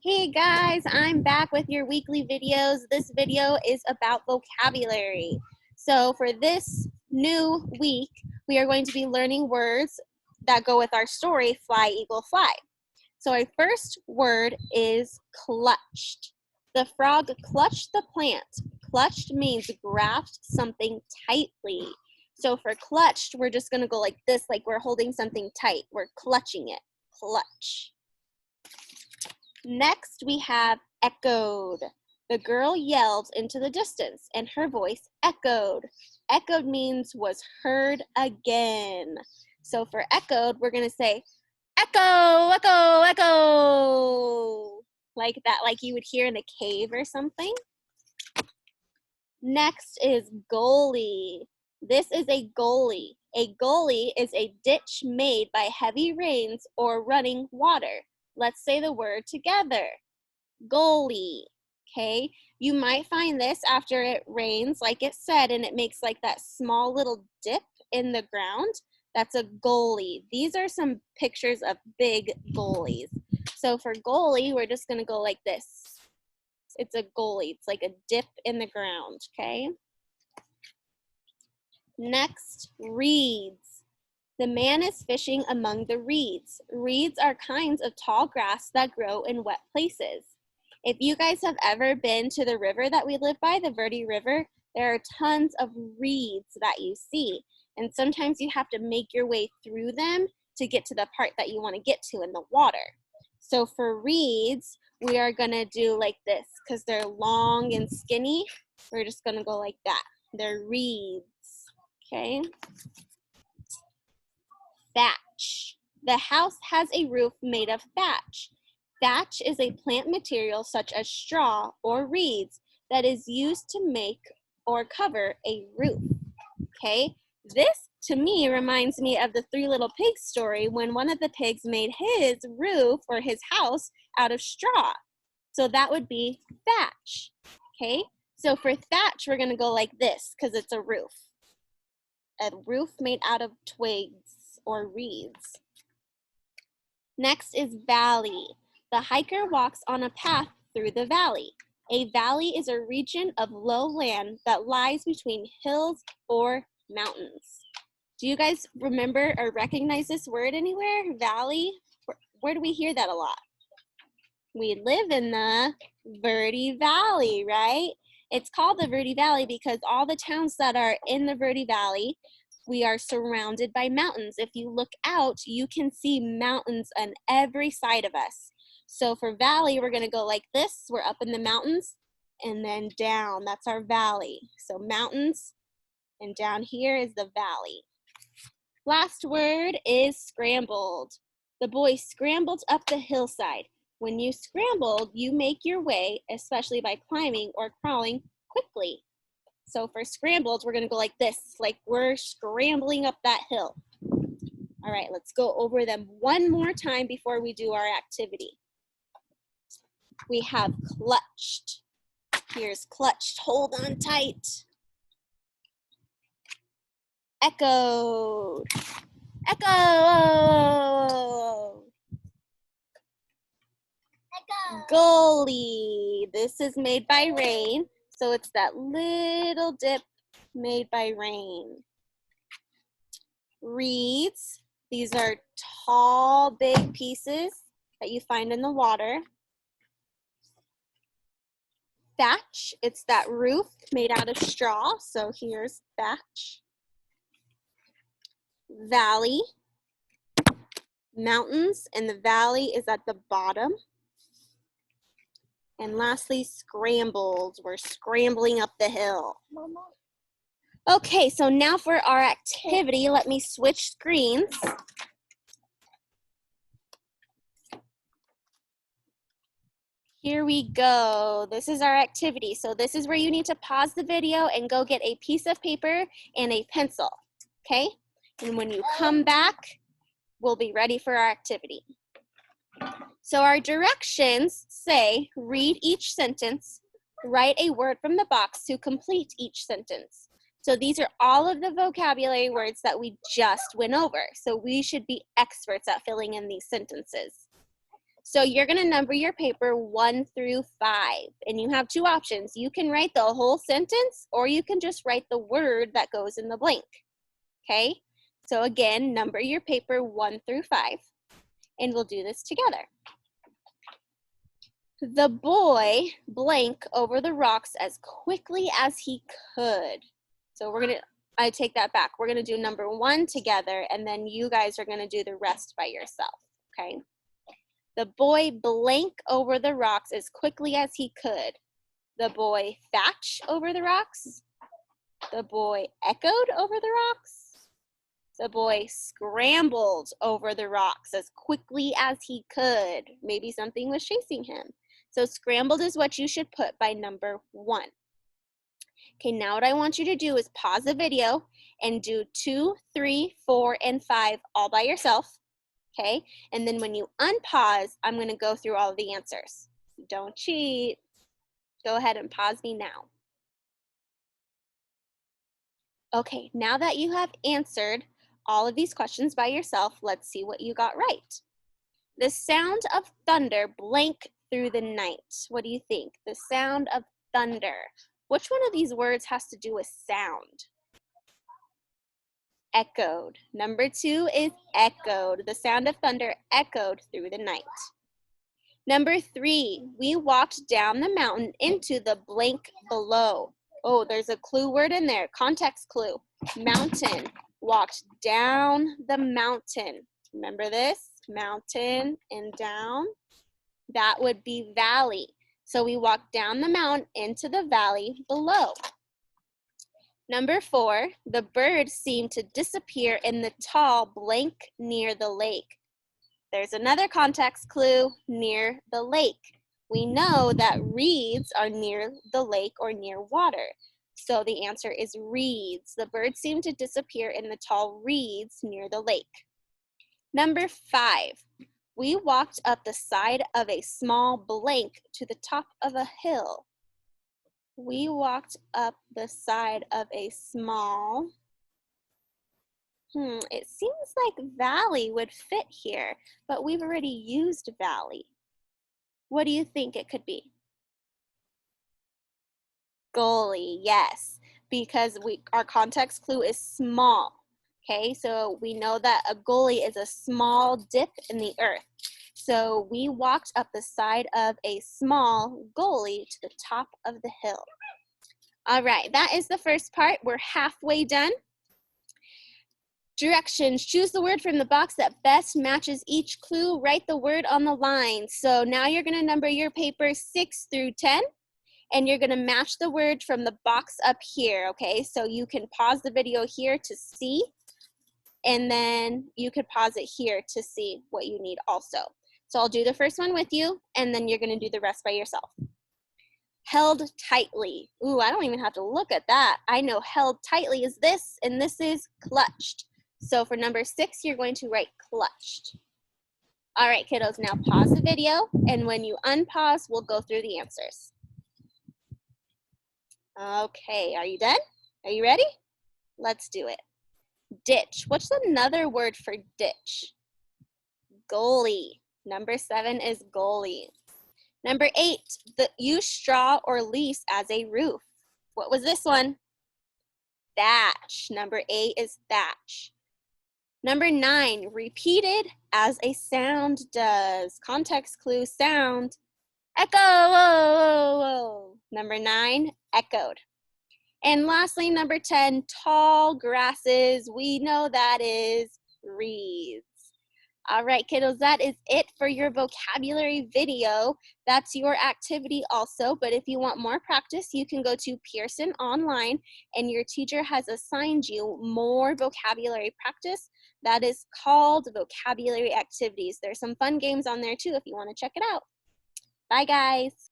Hey guys, I'm back with your weekly videos. This video is about vocabulary. So for this new week, we are going to be learning words that go with our story, Fly, Eagle, Fly. So our first word is clutched. The frog clutched the plant. Clutched means grasped something tightly. So for clutched, we're just going to go like this, like we're holding something tight. We're clutching it. Clutch. Next, we have echoed. The girl yelled into the distance, and her voice echoed. Echoed means was heard again. So for echoed, we're going to say, echo, echo, echo. Like that, like you would hear in a cave or something. Next is goalie. This is a goalie. A goalie is a ditch made by heavy rains or running water. Let's say the word together. Goalie. Okay, you might find this after it rains, like it said, and it makes like that small little dip in the ground. That's a goalie. These are some pictures of big goalies. So for goalie, we're just going to go like this. It's a goalie. It's like a dip in the ground, okay? Next, reeds. The man is fishing among the reeds. Reeds are kinds of tall grass that grow in wet places. If you guys have ever been to the river that we live by, the Verde River, there are tons of reeds that you see. And sometimes you have to make your way through them to get to the part that you want to get to in the water. So for reeds, we are going to do like this because they're long and skinny. We're just going to go like that. They're reeds, okay? Thatch. The house has a roof made of thatch. Thatch is a plant material such as straw or reeds that is used to make or cover a roof. Okay, this to me reminds me of the Three Little Pigs story when one of the pigs made his roof or his house out of straw. So that would be thatch. Okay, so for thatch, we're going to go like this because it's a roof. A roof made out of twigs or reeds. Next is valley. The hiker walks on a path through the valley. A valley is a region of low land that lies between hills or mountains. Do you guys remember or recognize this word anywhere? Valley? Where do we hear that a lot? We live in the Verde Valley, right? It's called the Verde Valley because all the towns that are in the Verde Valley, we are surrounded by mountains. If you look out, you can see mountains on every side of us. So for valley, we're going to go like this. We're up in the mountains and then down. That's our valley. So mountains, and down here is the valley. Last word is scrambled. The boy scrambled up the hillside. When you scrambled, you make your way, especially by climbing or crawling quickly. So for scrambled, we're going to go like this, like we're scrambling up that hill. All right, let's go over them one more time before we do our activity. We have clutched. Here's clutched, hold on tight. Echoed. Echo. Goalie. This is made by rain. So it's that little dip made by rain. Reeds. These are tall, big pieces that you find in the water. Thatch. It's that roof made out of straw. So here's thatch. Valley. Mountains, and the valley is at the bottom. And lastly, scrambled. We're scrambling up the hill. Okay, so now for our activity, let me switch screens. Here we go. This is our activity. So this is where you need to pause the video and go get a piece of paper and a pencil, okay? And when you come back, we'll be ready for our activity. So our directions say, read each sentence, write a word from the box to complete each sentence. So these are all of the vocabulary words that we just went over. So we should be experts at filling in these sentences. So you're going to number your paper 1 through 5, and you have two options. You can write the whole sentence, or you can just write the word that goes in the blank, okay? So again, number your paper 1 through 5, and we'll do this together. The boy blank over the rocks as quickly as he could. So I take that back. We're gonna do number 1 together, and then you guys are gonna do the rest by yourself, okay? The boy blank over the rocks as quickly as he could. The boy thatch over the rocks. The boy echoed over the rocks. The boy scrambled over the rocks as quickly as he could. Maybe something was chasing him. So scrambled is what you should put by number 1. Okay, now what I want you to do is pause the video and do 2, 3, 4, and 5 all by yourself. Okay, and then when you unpause, I'm going to go through all of the answers. Don't cheat. Go ahead and pause me now. Okay, now that you have answered all of these questions by yourself, let's see what you got right. The sound of thunder blank through the night. What do you think? The sound of thunder. Which one of these words has to do with sound? Echoed. Number 2 is echoed. The sound of thunder echoed through the night. Number 3, we walked down the mountain into the blank below. Oh, there's a clue word in there. Context clue. Mountain. Walked down the mountain. Remember this? Mountain and down. That would be valley. So we walked down the mountain into the valley below. Number 4, the bird seemed to disappear in the tall blank near the lake. There's another context clue, near the lake. We know that reeds are near the lake or near water. So the answer is reeds. The bird seemed to disappear in the tall reeds near the lake. Number 5, we walked up the side of a small blank to the top of a hill. We walked up the side of a small, it seems like valley would fit here, but we've already used valley. What do you think it could be? Goalie, yes, because our context clue is small. Okay, so we know that a goalie is a small dip in the earth. So we walked up the side of a small goalie to the top of the hill. All right, that is the first part. We're halfway done. Directions, choose the word from the box that best matches each clue. Write the word on the line. So now you're going to number your paper 6 through 10, and you're going to match the word from the box up here, okay? So you can pause the video here to see, and then you could pause it here to see what you need also. So I'll do the first one with you, and then you're going to do the rest by yourself. Held tightly. Ooh, I don't even have to look at that. I know held tightly is this, and this is clutched. So for number 6, you're going to write clutched. All right, kiddos, now pause the video, and when you unpause, we'll go through the answers. Okay, are you done? Are you ready? Let's do it. Ditch. What's another word for ditch? Goalie. Number 7 is goalie. Number 8, use straw or leaves as a roof. What was this one? Thatch. Number 8 is thatch. Number 9, repeated as a sound does. Context clue, sound. Echo. Whoa, whoa, whoa. Number 9, echoed. And lastly, number 10, tall grasses. We know that is reeds. All right, kiddos, that is it for your vocabulary video. That's your activity also, but if you want more practice, you can go to Pearson Online, and your teacher has assigned you more vocabulary practice. That is called vocabulary activities. There's some fun games on there too if you want to check it out. Bye, guys.